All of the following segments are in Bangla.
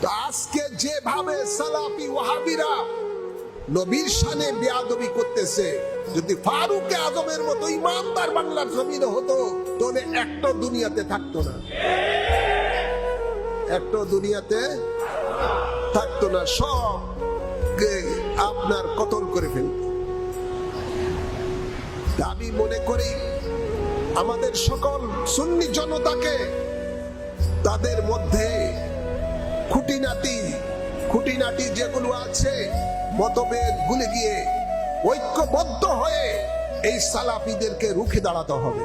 তো আজকে যেভাবে সালাফি ওয়াহাবিরা নবীর শানে বেয়াদবি করতেছে, যদি ফারুক আজমের মতো ইমানদার বাংলার জমিনে হতো তাহলে একটা দুনিয়াতে থাকতো না, একটা দুনিয়াতে থাকতো না, সব আপনার কতল করে ফেলত। আমি মনে করি আমাদের সকল সুন্নি জনতাকে তাদের মধ্যে খুঁটিনাটি যেগুলো আছে মতভেদ ভুলে গিয়ে ঐক্যবদ্ধ হয়ে এই সালাফিদেরকে রুখে দাঁড়াতে হবে,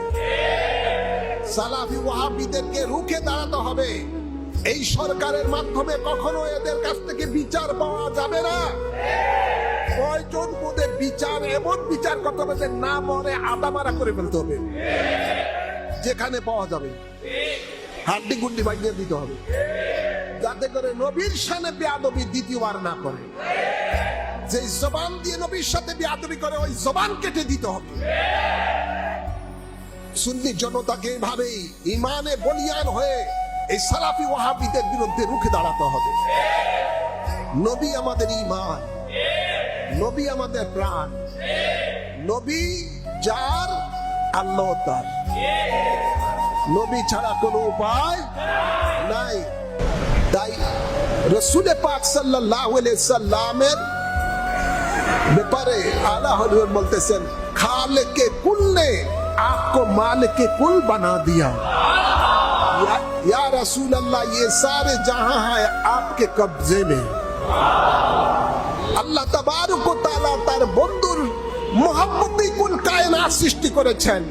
সালাফি ওয়াহাবিদেরকে রুখে দাঁড়াতে হবে। এই সরকারের মাধ্যমে কখনো এদের কাছ থেকে বিচার পাওয়া যাবে না। কয়জন বোধে বিচার, এমন বিচার করতে হবে যে না মরে আদামারা করে ফেলতে হবে, যেখানে পাওয়া যাবে হাড্ডি গুন্ডি ভাঙিয়ে দিতে হবে, যাতে করে নবীর শানে বেয়াদবি দ্বিতীয়বার না করে। যে জবান দিয়ে নবীর সাথে বেয়াদবি করে ওই জবান কেটে দিতে হবে। সুন্নি জনতাকে এইভাবেই ইমানে বলিয়ান হয়ে এই সালাফি ওয়াহাবিদের বিরুদ্ধে রুখে দাঁড়াতে হবে। নবী আমাদের ঈমান, নবী আমাদের প্রাণ, নবী যার আল্লাহ তার, নবী ছাড়া কোনো উপায় নাই। তাই রাসূল পাক সাল্লাল্লাহু আলাইহি সাল্লামের ব্যাপারে আলা হযরত বলতেছেন, খালিকে কুল ने आपको मालिके कुल बना दिया, या रसूल अल्लाह ये सारे जहां है आपके कब्जे में। আল্লাহ তাবারক ওয়া তাআলা তার বন্ধুর মুহাম্মতি কুল কায়নাত সৃষ্টি করেছেন।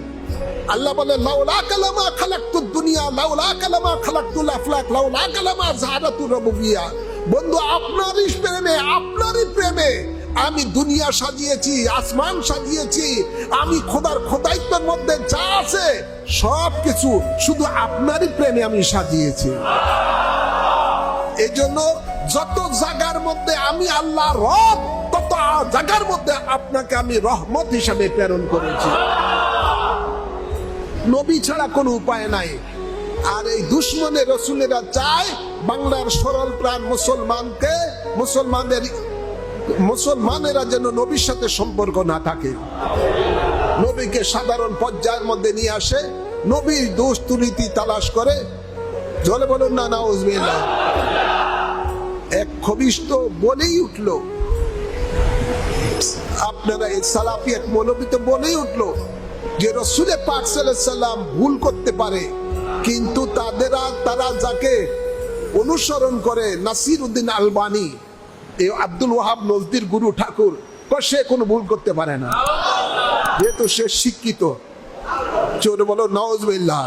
আল্লাহ বলে লাউলা কালামা খালাকতুদ দুনিয়া লাউলা কালামা খালাকতুল আফলাক লাউলা কালামা যাহারাতুর রুবুবিয়্যাহ। বন্ধু, আপনারই প্রেমে, আপনারই প্রেমে আমি দুনিয়া সাজিয়েছি, আসমান সাজিয়েছি, আমি খোদার খোদাইত্বের মধ্যে যা আছে সবকিছু শুধু আপনারই প্রেমে আমি সাজিয়েছি। এজন্য যত জায়গার মধ্যে আমি আল্লাহ রব, তত জায়গার মধ্যে আপনাকে আমি রহমত হিসাবে প্রেরণ করেছি। নবী ছাড়া কোনো উপায় নাই। আর এই দুশ্মনের রসুলেরা চায় বাংলার সরল প্রাণ মুসলমানেরা যেন নবীর সাথে সম্পর্ক না থাকে, নবীকে সাধারণ পর্যায়ের মধ্যে নিয়ে আসে, নবীর দোষ ত্রুটি তালাশ করে। জলে বলুন না নাউজুবিল্লাহ। এক খবিষ্ট বলেই উঠলো, আপনারা এই সালাফি এক মৌলবী তো বলেই উঠলো যে রাসূল পাক সাল্লাল্লাহু আলাইহি সাল্লাম ভুল করতে পারে, কিন্তু তারা যাকে অনুসরণ করে নাসিরউদ্দিন আলবানী, এই আব্দুল ওয়াহাব নজদির গুরু ঠাকুর, সে কোনো ভুল করতে পারে না, যেহেতু সে শিক্ষিত। চোরে বলো নাউজুবিল্লাহ।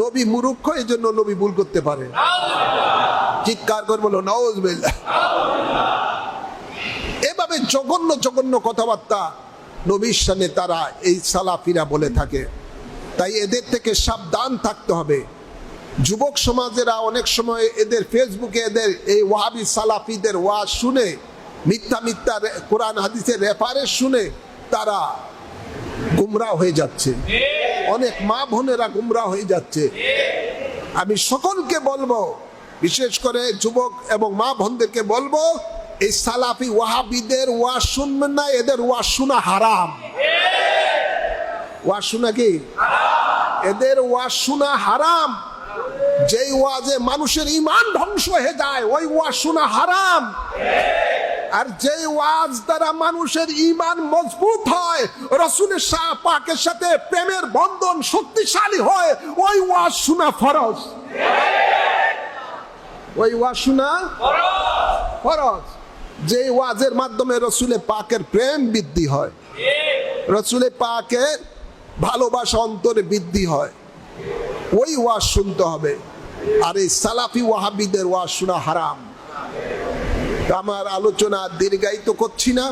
নবী মূর্খ, এই জন্য নবী ভুল করতে পারে। চিৎকার করে বলো নাউজুবিল্লাহ। এভাবে জঘন্য জঘন্য কথাবার্তা নবীর শানে তারা এই সালাফিরা বলে থাকে। তাই এদের থেকে সাবধান থাকতে হবে। যুবক সমাজেরা অনেক সময় এদের ফেসবুকে এদের এই ওয়াহাবি সালাফিদের ওয়াজ শুনে, মিথ্যা কোরআন হাদিসের রেফারেন্স শুনে তারা গুমরাহ হয়ে যাচ্ছে, অনেক মা বোনেরা গুমরাহ হয়ে যাচ্ছে। আমি সকলকে বলবো, বিশেষ করে যুবক এবং মা বোনদেরকে বলবো, এই সালাফি ওয়াহাবিদের ওয়াজ শুনবেন না, এদের ওয়াজ শোনা হারাম। ওয়াজ শোনা কি? এদের ওয়াজ শোনা হারাম। যেই ওয়াজে মানুষের ঈমান ধ্বংস হয়ে যায় ওই ওয়াজ শোনা হারাম। আর যেই ওয়াজ দ্বারা মানুষের ঈমান মজবুত হয়, রাসূলের পাকের সাথে প্রেমের বন্ধন শক্তিশালী হয়, ওই ওয়াজ শোনা ফরজ। ওই ওয়াজ শোনা ফরজ। যে ওয়াজের মাধ্যমে রাসূলের পাকের প্রেম বৃদ্ধি হয়, রাসূলের পাকের ভালোবাসা অন্তরে বৃদ্ধি হয়, ওই ওয়াজ শুনতে হবে। আর এই সালাফি ওয়াহাবিদের ওয়াজ শোনা হারাম। আমার আলোচনা দীর্ঘায়িত করছি না।